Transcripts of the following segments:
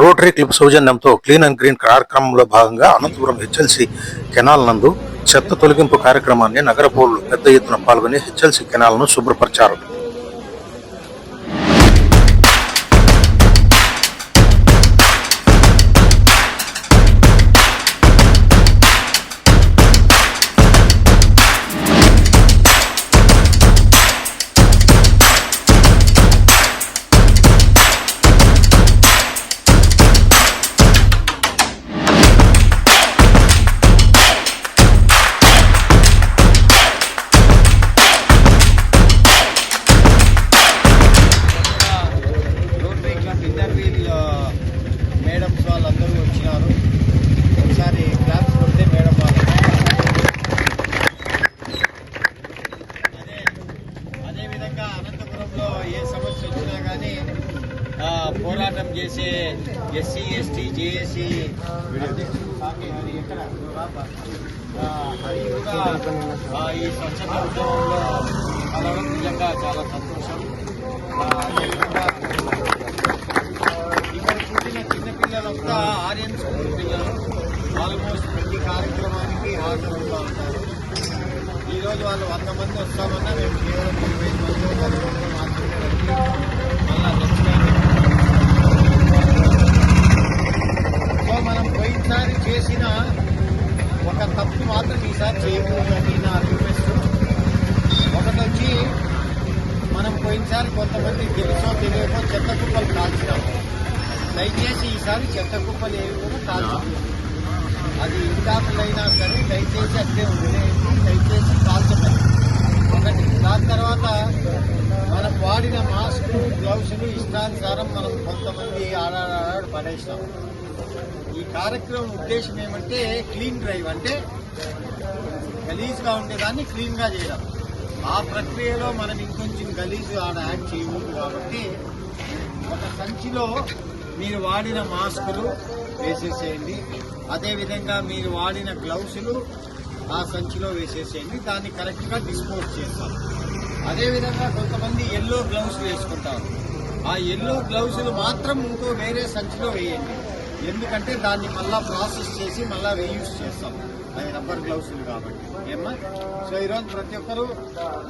Rotary club సౌజన్యంతో clean and green కార్యక్రమంలో భాగంగా అనంతపురం హెచ్ఎల్సి కెనాల్ నందు చెత్త తొలగింపు కార్యక్రమాన్ని నగర పౌరులు పెద్ద ఎత్తున పాల్గొని హెచ్ఎల్సి కెనాల్ను శుభ్రపరిచారు. మేడమ్స్ వాళ్ళందరూ వచ్చినారు. ఒకసారి క్లాప్స్ కొడితే మేడం వాళ్ళు. అదేవిధంగా అనంతపురంలో ఏ సమస్య వచ్చినా కానీ పోరాటం చేసే ఎస్సీ ఎస్టీ జేఏసీ అధ్యక్షుడు హరి ఎక్కడ హరి కూడా ఈ స్వచ్ఛత ఉద్యమంలో కలవడం నిజంగా చాలా సంతోషం. అదేవిధంగా పిల్లలంతా ఆర్యన్ స్కూల్ పిల్లలు ఆల్మోస్ట్ ప్రతి కార్యక్రమానికి హాజరవుతూ ఉంటారు. ఈరోజు వాళ్ళు 100 మంది వస్తామన్నా మేము కేవలం 25 మంది మాత్రమే వచ్చి మళ్ళా నెక్స్ట్ టైం. సో మనం పోయినసారి చేసిన ఒక తప్పు మాత్రం ఈసారి చేయకూడదని నా రిక్వెస్ట్. ఒకటి వచ్చి మనం పోయినసారి కొంతమంది తెలుసో తెలియకో చెత్త కుప్పలు కాల్చినాము. దయచేసి ఈసారి చెత్త కుప్పలు ఏవి కూడా కాల్చండి. అది ఇంటాకులైనా సరే దయచేసి అట్లే వదిలేసి దయచేసి కాల్చండి. ఒకటి. దాని తర్వాత మనం వాడిన మాస్కులు గ్లౌజులు ఇష్టానుసారం మనం కొంతమంది ఆడాడు పడేస్తాం. ఈ కార్యక్రమం ఉద్దేశం ఏమంటే క్లీన్ డ్రైవ్, అంటే గలీజ్గా ఉండేదాన్ని క్లీన్గా చేయడం. ఆ ప్రక్రియలో మనం ఇంకొంచెం గలీజు ఆడ యాడ్ చేయకూడదు. కాబట్టి ఒక సంచిలో మీరు వాడిన మాస్కులు వేసేసేయండి. అదేవిధంగా మీరు వాడిన గ్లౌసులు ఆ సంచిలో వేసేసేయండి. దాన్ని కరెక్ట్గా డిస్పోజ్ చేస్తాం. అదేవిధంగా కొంతమంది ఎల్లో గ్లౌస్ వేసుకుంటారు. ఆ ఎల్లో గ్లౌసులు మాత్రం ఇంకో వేరే సంచిలో వేయండి. ఎందుకంటే దాన్ని మళ్ళా ప్రాసెస్ చేసి మళ్ళా రీయూజ్ చేస్తాం. అవి రబ్బర్ గ్లౌసులు కాబట్టి ఏమ్మా. సో ఈరోజు ప్రతి ఒక్కరూ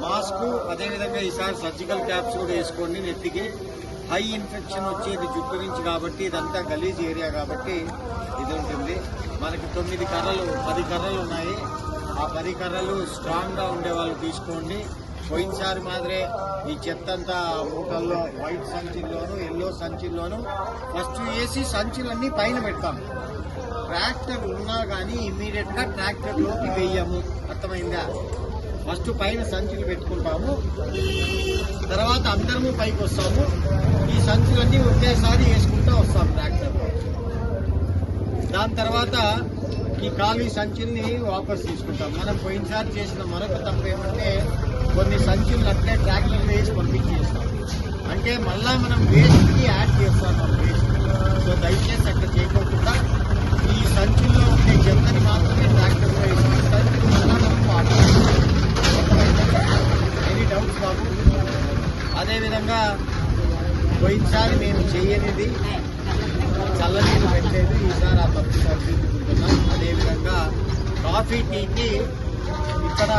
మాస్కు, అదేవిధంగా ఈసారి సర్జికల్ క్యాప్స్ కూడా వేసుకోండి నెత్తికి. హై ఇన్ఫెక్షన్ వచ్చేది జుట్టు నుంచి కాబట్టి ఇదంతా గలీజ్ ఏరియా కాబట్టి ఇది ఉంటుంది. మనకి 9 కర్రలు 10 కర్రలు ఉన్నాయి. ఆ 10 కర్రలు స్ట్రాంగ్గా ఉండే వాళ్ళు తీసుకోండి. పోయినసారి మాదిరే ఈ చెత్త అంతా మూటల్లో వైట్ సంచిల్లోను ఎల్లో సంచిల్లోను ఫస్ట్ వేసి సంచులన్నీ పైన పెడతాం. ట్రాక్టర్ ఉన్నా కానీ ఇమ్మీడియట్గా ట్రాక్టర్లోకి వెయ్యము. అర్థమైందా? ఫస్ట్ పైన సంచులు పెట్టుకుంటాము, తర్వాత అందరము పైకి వస్తాము. ఈ సంచులన్నీ ఒకేసారి వేసుకుంటూ వస్తాం ట్రాక్టర్లో. దాని తర్వాత ఈ ఖాళీ సంచుల్ని వాపస్ తీసుకుంటాం. మనం పోయినసారి చేసిన మరొక తప్పు ఏమంటే కొన్ని సంచులు అట్లే ట్రాక్టర్లో వేసి పంపించేస్తాం. అంటే మళ్ళా మనం వేస్ట్కి యాడ్ చేస్తాం వేస్ట్. సో దయచేసి అట్లా చేయకోకుండా ఈ సంచుల్లో ఉండే చెత్తని మాత్రమే ట్రాక్టర్లో వేసుకుంటాం. మళ్ళా మనం వాడుతాం. ఎనీ డౌట్స్ బాబు? అదేవిధంగా పోయినసారి మేము చేయనిది చల్లనీళ్ళు పెట్టలేదు. ఈసారి ఆ తప్పు సరిదిద్దుకుంటున్నాం. అదేవిధంగా కాఫీ టీకి ఇక్కడ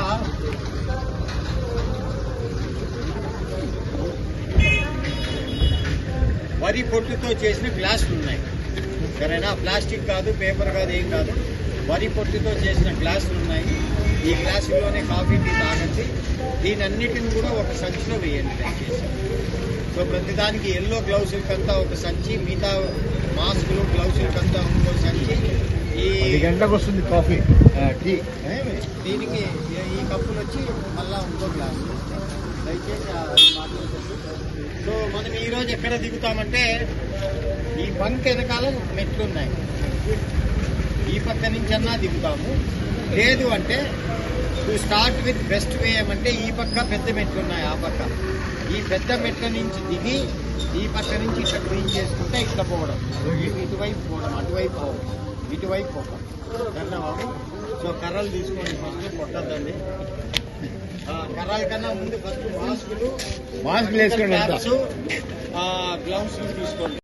వరి పొట్టుతో చేసిన గ్లాసులు ఉన్నాయి. సరేనా? ప్లాస్టిక్ కాదు, పేపర్ కాదు, ఏం కాదు. వరి పొట్టుతో చేసిన గ్లాసులు ఉన్నాయి. ఈ గ్లాసుల్లోనే కాఫీ టీ తాగండి. దీనన్నిటిని కూడా ఒక సంచిలో వేయండి దయచేసి. సో ప్రతిదానికి ఎల్లో గ్లౌజులకంతా ఒక సంచి, మిగతా మాస్కులు గ్లౌజులకంతా ఇంకో సంచి. ఈ 10 గంటలకు వస్తుంది కాఫీ టీ. దీనికి ఈ కప్పులు వచ్చి మళ్ళా ఇంకో గ్లాసు. దయచేసి మాట్లాడుతుంది. సో మనం ఈరోజు ఎక్కడ దిగుతామంటే ఈ బంక్ వెనకాల మెట్లున్నాయి. ఈ పక్క నుంచి అన్నా దిగుతాము. లేదు అంటే to start with best way ఏమంటే ఈ పక్క పెద్ద మెట్లు ఉన్నాయి. ఆ పక్క ఈ పెద్ద మెట్ల నుంచి దిగి ఈ పక్క నుంచి ఇట్లా క్లీన్ చేసుకుంటే ఇట్లా పోవడం, ఇటువైపు పోవడం, అటువైపు పోవడం, ఇటువైపు పోవడం. ధన్యవాదు. సో కర్రలు తీసుకోండి. ఫస్ట్ కొట్టద్దండి. కర్రల కన్నా ముందు ఫస్ట్ మాస్కులు వేసుకోండి, గ్లౌస్ తీసుకోండి.